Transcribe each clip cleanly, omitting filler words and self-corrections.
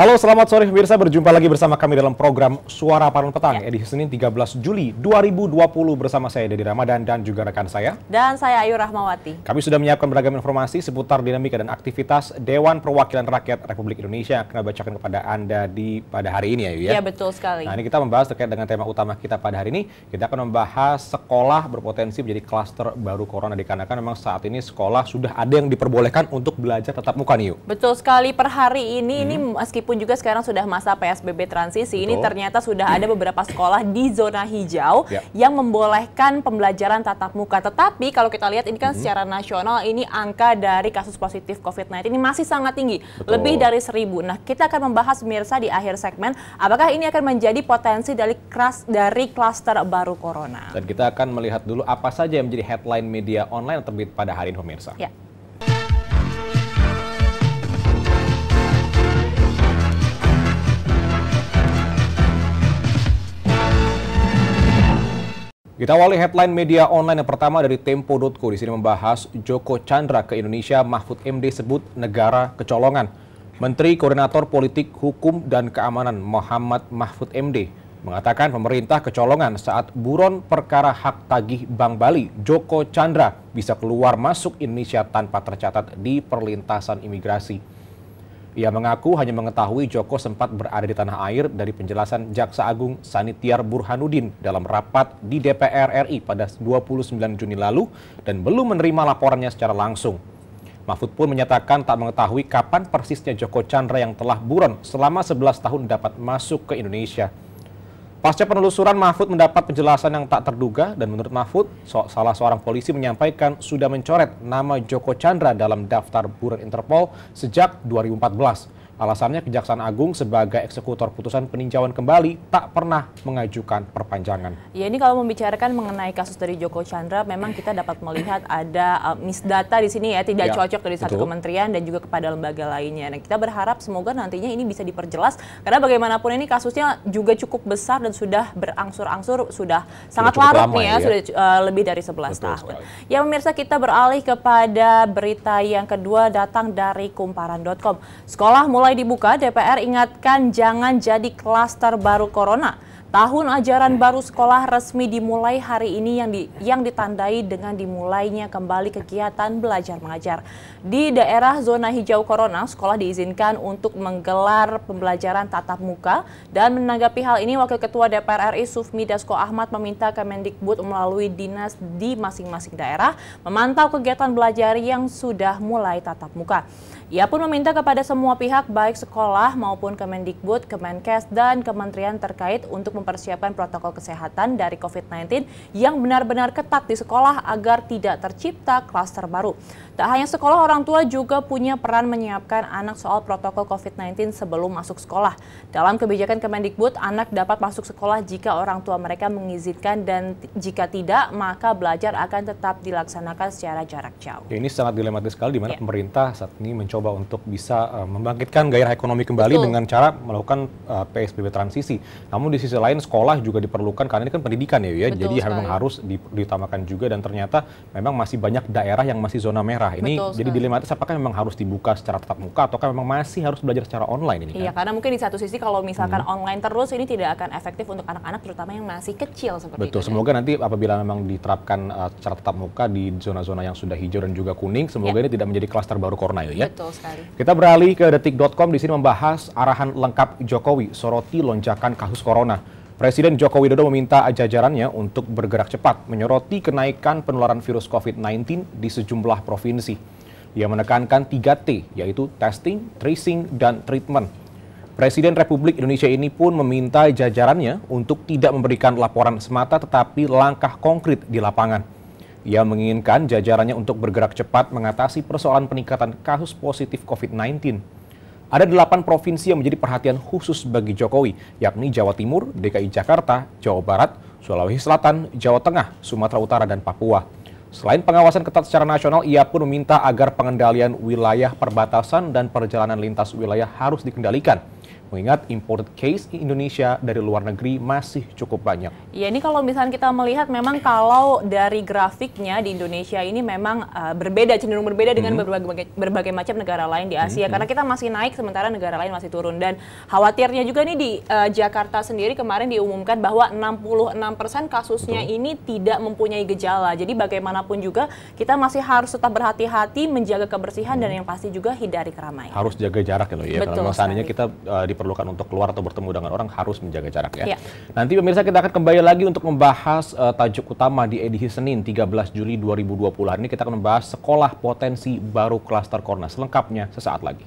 Halo, selamat sore pemirsa. Berjumpa lagi bersama kami dalam program Suara Parlemen Petang edisi Senin 13 Juli 2020 bersama saya Dedi Ramadan dan juga rekan saya. Dan saya Ayu Rahmawati. Kami sudah menyiapkan beragam informasi seputar dinamika dan aktivitas Dewan Perwakilan Rakyat Republik Indonesia yang akan bacakan kepada Anda pada hari ini ya, Ayu ya. Iya, betul sekali. Nah, ini kita membahas terkait dengan tema utama kita pada hari ini. Kita akan membahas sekolah berpotensi menjadi klaster baru corona dikarenakan memang saat ini sekolah sudah ada yang diperbolehkan untuk belajar tatap muka nih, Ayu. Betul sekali, per hari ini meskipun juga sekarang sudah masa PSBB transisi, ini ternyata sudah ada beberapa sekolah di zona hijau yang membolehkan pembelajaran tatap muka. Tetapi kalau kita lihat ini kan secara nasional ini angka dari kasus positif COVID-19 ini masih sangat tinggi, lebih dari 1.000. Nah, kita akan membahas pemirsa di akhir segmen apakah ini akan menjadi potensi dari klaster baru corona. Dan kita akan melihat dulu apa saja yang menjadi headline media online yang terbit pada hari ini pemirsa. Ya. Kita awali headline media online yang pertama dari Tempo.co. Di sini membahas Joko Chandra ke Indonesia, Mahfud MD sebut negara kecolongan. Menteri Koordinator Politik, Hukum, dan Keamanan Muhammad Mahfud MD mengatakan pemerintah kecolongan saat buron perkara hak tagih Bank Bali. Joko Chandra bisa keluar masuk Indonesia tanpa tercatat di perlintasan imigrasi. Ia mengaku hanya mengetahui Joko sempat berada di tanah air dari penjelasan Jaksa Agung Sanitiar Burhanuddin dalam rapat di DPR RI pada 29 Juni lalu dan belum menerima laporannya secara langsung. Mahfud pun menyatakan tak mengetahui kapan persisnya Joko Chandra yang telah buron selama 11 tahun dapat masuk ke Indonesia. Pasca penelusuran, Mahfud mendapat penjelasan yang tak terduga dan menurut Mahfud, salah seorang polisi menyampaikan sudah mencoret nama Joko Chandra dalam daftar buron Interpol sejak 2014. Alasannya Kejaksaan Agung sebagai eksekutor putusan peninjauan kembali tak pernah mengajukan perpanjangan. Ya, ini kalau membicarakan mengenai kasus dari Joko Chandra, memang kita dapat melihat ada misdata di sini ya, tidak cocok dari satu kementerian dan juga kepada lembaga lainnya. Nah, kita berharap semoga nantinya ini bisa diperjelas karena bagaimanapun ini kasusnya juga cukup besar dan sudah berangsur-angsur, sudah sangat larut nih ya, sudah lebih dari 11 tahun. Ya pemirsa, kita beralih kepada berita yang kedua datang dari Kumparan.com. Sekolah mulai dibuka, DPR ingatkan jangan jadi klaster baru corona. Tahun ajaran baru sekolah resmi dimulai hari ini yang ditandai dengan dimulainya kembali kegiatan belajar mengajar. Di daerah zona hijau corona, sekolah diizinkan untuk menggelar pembelajaran tatap muka dan menanggapi hal ini Wakil Ketua DPR RI Sufmi Dasko Ahmad meminta Kemendikbud melalui dinas di masing-masing daerah memantau kegiatan belajar yang sudah mulai tatap muka. Ia pun meminta kepada semua pihak baik sekolah maupun Kemendikbud, Kemenkes, dan kementerian terkait untuk mempersiapkan protokol kesehatan dari COVID-19 yang benar-benar ketat di sekolah agar tidak tercipta klaster baru. Tak hanya sekolah, orang tua juga punya peran menyiapkan anak soal protokol COVID-19 sebelum masuk sekolah. Dalam kebijakan Kemendikbud, anak dapat masuk sekolah jika orang tua mereka mengizinkan dan jika tidak, maka belajar akan tetap dilaksanakan secara jarak jauh. Ya, ini sangat dilematis sekali di mana pemerintah saat ini mencoba untuk bisa membangkitkan gairah ekonomi kembali dengan cara melakukan PSBB transisi. Namun di sisi lain sekolah juga diperlukan karena ini kan pendidikan ya. Jadi memang harus diutamakan juga dan ternyata memang masih banyak daerah yang masih zona merah. Ini jadi dilematis apakah memang harus dibuka secara tatap muka ataukah memang masih harus belajar secara online ini kan? Iya, karena mungkin di satu sisi kalau misalkan online terus ini tidak akan efektif untuk anak-anak terutama yang masih kecil seperti itu. Semoga nanti apabila memang diterapkan secara tatap muka di zona-zona yang sudah hijau dan juga kuning, semoga ini tidak menjadi klaster baru corona ya. Betul sekali. Kita beralih ke Detik.com, di sini membahas arahan lengkap Jokowi soroti lonjakan kasus corona. Presiden Joko Widodo meminta jajarannya untuk bergerak cepat menyoroti kenaikan penularan virus COVID-19 di sejumlah provinsi. Ia menekankan 3T, yaitu testing, tracing, dan treatment. Presiden Republik Indonesia ini pun meminta jajarannya untuk tidak memberikan laporan semata tetapi langkah konkret di lapangan. Ia menginginkan jajarannya untuk bergerak cepat mengatasi persoalan peningkatan kasus positif COVID-19. Ada 8 provinsi yang menjadi perhatian khusus bagi Jokowi, yakni Jawa Timur, DKI Jakarta, Jawa Barat, Sulawesi Selatan, Jawa Tengah, Sumatera Utara, dan Papua. Selain pengawasan ketat secara nasional, ia pun meminta agar pengendalian wilayah perbatasan dan perjalanan lintas wilayah harus dikendalikan. mengingat imported case Indonesia dari luar negeri masih cukup banyak. Ya, ini kalau misalnya kita melihat memang kalau dari grafiknya di Indonesia ini memang berbeda, cenderung berbeda dengan berbagai macam negara lain di Asia. Karena kita masih naik sementara negara lain masih turun. Dan khawatirnya juga nih di Jakarta sendiri kemarin diumumkan bahwa 66% kasusnya ini tidak mempunyai gejala. Jadi bagaimanapun juga kita masih harus tetap berhati-hati, menjaga kebersihan dan yang pasti juga hindari keramaian. Harus jaga jarak ya loh ya. Betul, karena seandainya kita diperlukan untuk keluar atau bertemu dengan orang harus menjaga jarak ya. Ya. Nanti pemirsa kita akan kembali lagi untuk membahas tajuk utama di edisi Senin 13 Juli 2020. Hari ini kita akan membahas sekolah potensi baru klaster corona. Selengkapnya sesaat lagi.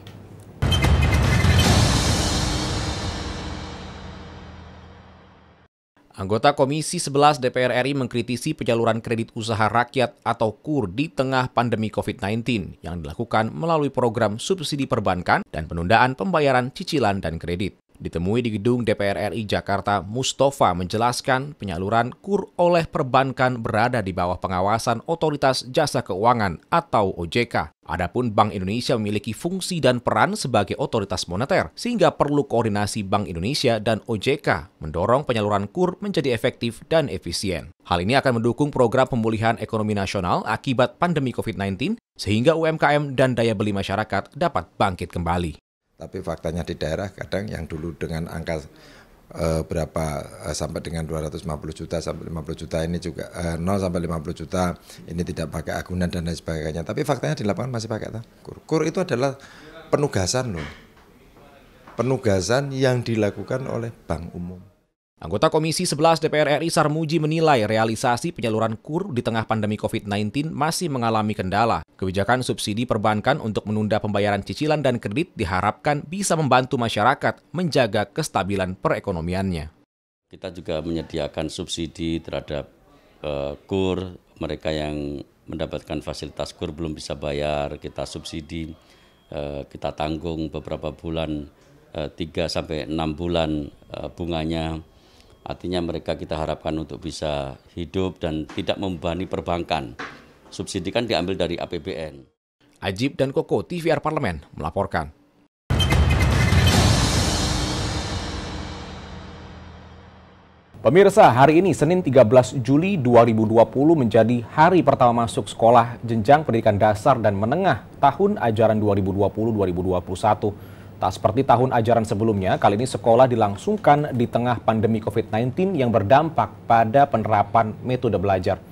Anggota Komisi 11 DPR RI mengkritisi penyaluran kredit usaha rakyat atau KUR di tengah pandemi COVID-19 yang dilakukan melalui program subsidi perbankan dan penundaan pembayaran cicilan dan kredit. Ditemui di gedung DPR RI Jakarta, Mustafa menjelaskan penyaluran KUR oleh perbankan berada di bawah pengawasan Otoritas Jasa Keuangan atau OJK. Adapun Bank Indonesia memiliki fungsi dan peran sebagai otoritas moneter, sehingga perlu koordinasi Bank Indonesia dan OJK mendorong penyaluran KUR menjadi efektif dan efisien. Hal ini akan mendukung program pemulihan ekonomi nasional akibat pandemi COVID-19, sehingga UMKM dan daya beli masyarakat dapat bangkit kembali. Tapi faktanya di daerah kadang yang dulu dengan angka sampai dengan 250 juta sampai 50 juta ini juga 0 sampai 50 juta ini tidak pakai agunan dan lain sebagainya. Tapi faktanya di lapangan masih pakai KUR. KUR itu adalah penugasan loh. Penugasan yang dilakukan oleh Bank Umum. Anggota Komisi 11 DPR RI Sarmuji menilai realisasi penyaluran KUR di tengah pandemi COVID-19 masih mengalami kendala. Kebijakan subsidi perbankan untuk menunda pembayaran cicilan dan kredit diharapkan bisa membantu masyarakat menjaga kestabilan perekonomiannya. Kita juga menyediakan subsidi terhadap KUR, mereka yang mendapatkan fasilitas KUR belum bisa bayar, kita subsidi, kita tanggung beberapa bulan, 3-6 bulan bunganya. Artinya mereka kita harapkan untuk bisa hidup dan tidak membebani perbankan. Subsidi kan diambil dari APBN. Ajib dan Koko, TVR Parlemen, melaporkan. Pemirsa, hari ini Senin 13 Juli 2020 menjadi hari pertama masuk sekolah jenjang pendidikan dasar dan menengah tahun ajaran 2020-2021. Tak seperti tahun ajaran sebelumnya, kali ini sekolah dilangsungkan di tengah pandemi COVID-19 yang berdampak pada penerapan metode belajar.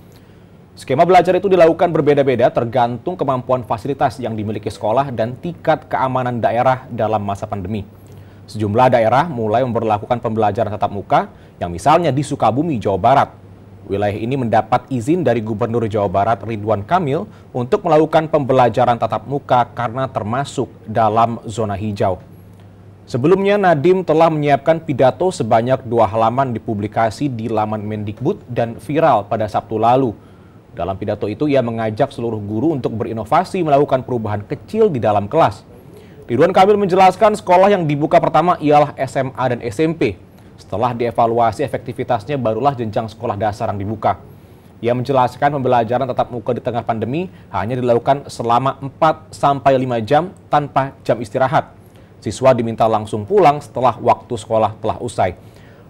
Skema belajar itu dilakukan berbeda-beda tergantung kemampuan fasilitas yang dimiliki sekolah dan tingkat keamanan daerah dalam masa pandemi. Sejumlah daerah mulai memberlakukan pembelajaran tatap muka, yang misalnya di Sukabumi, Jawa Barat. Wilayah ini mendapat izin dari Gubernur Jawa Barat Ridwan Kamil untuk melakukan pembelajaran tatap muka karena termasuk dalam zona hijau. Sebelumnya, Nadiem telah menyiapkan pidato sebanyak 2 halaman dipublikasi di laman Mendikbud dan viral pada Sabtu lalu. Dalam pidato itu, ia mengajak seluruh guru untuk berinovasi melakukan perubahan kecil di dalam kelas. Ridwan Kamil menjelaskan sekolah yang dibuka pertama ialah SMA dan SMP. Setelah dievaluasi efektivitasnya, barulah jenjang sekolah dasar yang dibuka. Ia menjelaskan pembelajaran tatap muka di tengah pandemi hanya dilakukan selama 4-5 jam tanpa jam istirahat. Siswa diminta langsung pulang setelah waktu sekolah telah usai.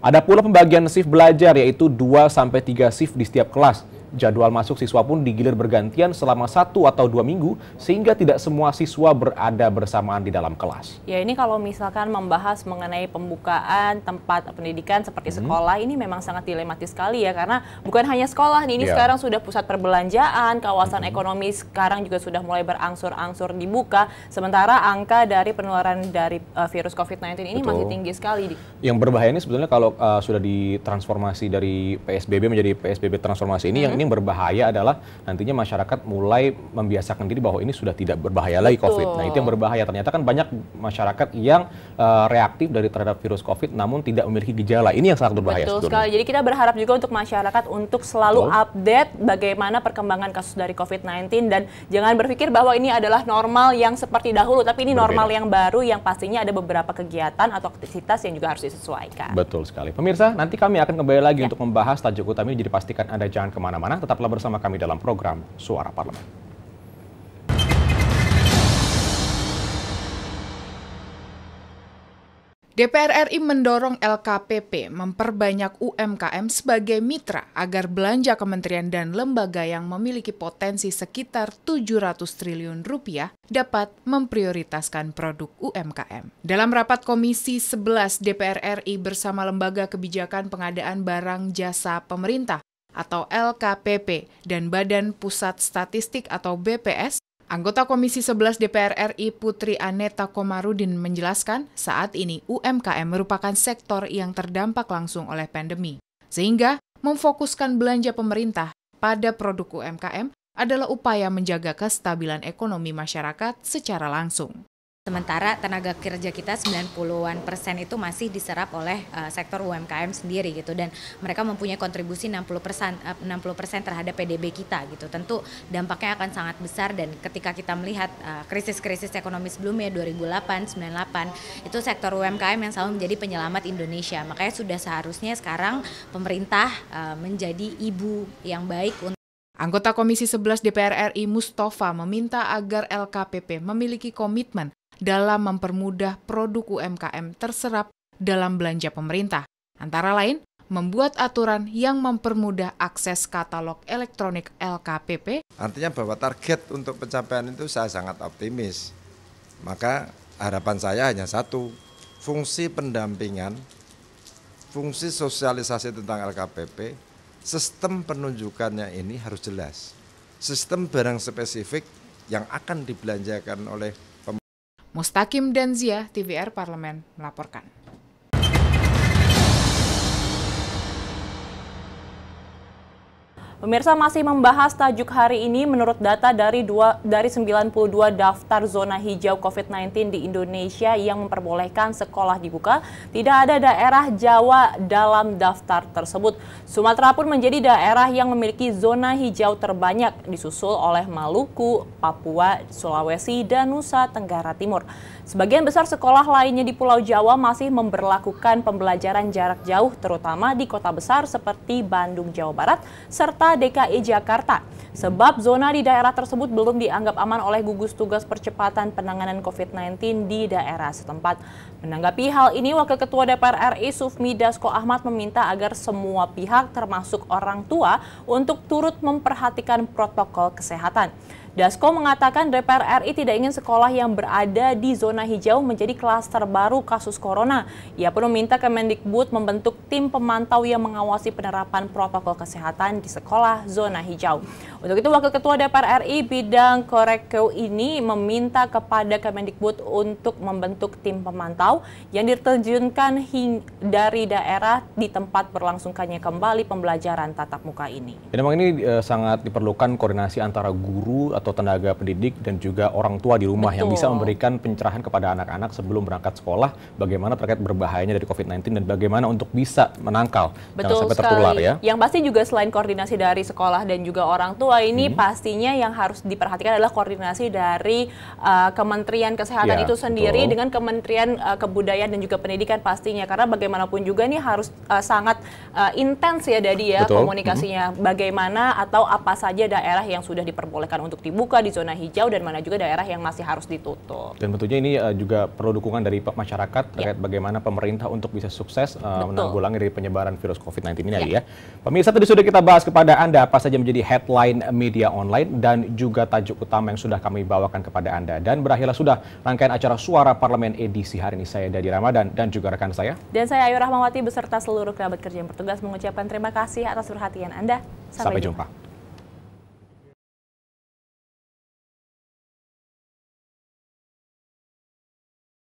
Ada pula pembagian shift belajar, yaitu 2-3 shift di setiap kelas. Jadwal masuk siswa pun digilir bergantian selama 1 atau 2 minggu, sehingga tidak semua siswa berada bersamaan di dalam kelas. Ya, ini kalau misalkan membahas mengenai pembukaan tempat pendidikan seperti sekolah, ini memang sangat dilematis sekali ya, karena bukan hanya sekolah, ini sekarang sudah pusat perbelanjaan, kawasan ekonomi sekarang juga sudah mulai berangsur-angsur dibuka, sementara angka dari penularan dari virus COVID-19 ini masih tinggi sekali. Yang berbahaya ini sebetulnya kalau sudah ditransformasi dari PSBB menjadi PSBB transformasi ini, yang berbahaya adalah nantinya masyarakat mulai membiasakan diri bahwa ini sudah tidak berbahaya lagi COVID. Nah, itu yang berbahaya. Ternyata kan banyak masyarakat yang reaktif terhadap virus COVID namun tidak memiliki gejala. Ini yang sangat berbahaya. Betul sekali. Jadi kita berharap juga untuk masyarakat untuk selalu update bagaimana perkembangan kasus dari COVID-19 dan jangan berpikir bahwa ini adalah normal yang seperti dahulu, tapi ini normal yang baru yang pastinya ada beberapa kegiatan atau aktivitas yang juga harus disesuaikan. Betul sekali. Pemirsa, nanti kami akan kembali lagi untuk membahas tajuk utama ini, jadi pastikan Anda jangan kemana-mana. Tetaplah bersama kami dalam program Suara Parlemen. DPR RI mendorong LKPP memperbanyak UMKM sebagai mitra agar belanja kementerian dan lembaga yang memiliki potensi sekitar 700 triliun rupiah dapat memprioritaskan produk UMKM. Dalam rapat Komisi 11 DPR RI bersama Lembaga Kebijakan Pengadaan Barang Jasa Pemerintah atau LKPP dan Badan Pusat Statistik atau BPS, anggota Komisi 11 DPR RI Putri Aneta Komarudin menjelaskan saat ini UMKM merupakan sektor yang terdampak langsung oleh pandemi. Sehingga memfokuskan belanja pemerintah pada produk UMKM adalah upaya menjaga kestabilan ekonomi masyarakat secara langsung. Sementara tenaga kerja kita 90-an% itu masih diserap oleh sektor UMKM sendiri gitu, dan mereka mempunyai kontribusi 60% terhadap PDB kita gitu. Tentu dampaknya akan sangat besar, dan ketika kita melihat krisis-krisis ekonomi sebelumnya 2008, 98 itu sektor UMKM yang selalu menjadi penyelamat Indonesia. Makanya sudah seharusnya sekarang pemerintah menjadi ibu yang baik untuk. Anggota Komisi 11 DPR RI Mustafa meminta agar LKPP memiliki komitmen dalam mempermudah produk UMKM terserap dalam belanja pemerintah. Antara lain, membuat aturan yang mempermudah akses katalog elektronik LKPP. Artinya bahwa target untuk pencapaian itu saya sangat optimis. Maka harapan saya hanya satu, fungsi pendampingan, fungsi sosialisasi tentang LKPP, sistem penunjukannya ini harus jelas. Sistem barang spesifik yang akan dibelanjakan oleh Mustaqim Danzia, TVR Parlemen, melaporkan. Pemirsa, masih membahas tajuk hari ini. Menurut data dari 92 daftar zona hijau COVID-19 di Indonesia yang memperbolehkan sekolah dibuka, tidak ada daerah Jawa dalam daftar tersebut. Sumatera pun menjadi daerah yang memiliki zona hijau terbanyak, disusul oleh Maluku, Papua, Sulawesi, dan Nusa Tenggara Timur. Sebagian besar sekolah lainnya di Pulau Jawa masih memberlakukan pembelajaran jarak jauh, terutama di kota besar seperti Bandung, Jawa Barat, serta DKI Jakarta. Sebab zona di daerah tersebut belum dianggap aman oleh gugus tugas percepatan penanganan COVID-19 di daerah setempat. Menanggapi hal ini, Wakil Ketua DPR RI Sufmi Dasko Ahmad meminta agar semua pihak termasuk orang tua untuk turut memperhatikan protokol kesehatan. Dasko mengatakan DPR RI tidak ingin sekolah yang berada di zona hijau menjadi klaster baru kasus corona. Ia pun meminta Kemendikbud membentuk tim pemantau yang mengawasi penerapan protokol kesehatan di sekolah zona hijau. Untuk itu, Wakil Ketua DPR RI bidang Korekeu ini meminta kepada Kemendikbud untuk membentuk tim pemantau yang diterjunkan dari daerah di tempat berlangsungkannya kembali pembelajaran tatap muka ini. Dan memang ini sangat diperlukan koordinasi antara guru atau tenaga pendidik dan juga orang tua di rumah. Betul. Yang bisa memberikan pencerahan kepada anak-anak sebelum berangkat sekolah, bagaimana terkait berbahayanya dari COVID-19 dan bagaimana untuk bisa menangkal jangan sampai tertular ya. Yang pasti juga selain koordinasi dari sekolah dan juga orang tua ini pastinya yang harus diperhatikan adalah koordinasi dari Kementerian Kesehatan itu sendiri dengan Kementerian Kebudayaan dan juga Pendidikan pastinya, karena bagaimanapun juga ini harus sangat intens ya Dadi ya komunikasinya. Bagaimana atau apa saja daerah yang sudah diperbolehkan untuk dibuka di zona hijau dan mana juga daerah yang masih harus ditutup. Dan tentunya ini juga perlu dukungan dari masyarakat terkait bagaimana pemerintah untuk bisa sukses menanggulangi dari penyebaran virus COVID-19 ini ya. Pemirsa, tadi sudah kita bahas kepada Anda apa saja menjadi headline media online dan juga tajuk utama yang sudah kami bawakan kepada Anda. Dan berakhirlah sudah rangkaian acara Suara Parlemen edisi hari ini. Saya Dadi Ramadan dan juga rekan saya. Dan saya Ayu Rahmawati beserta seluruh kerabat kerja yang bertugas mengucapkan terima kasih atas perhatian Anda. Sampai jumpa.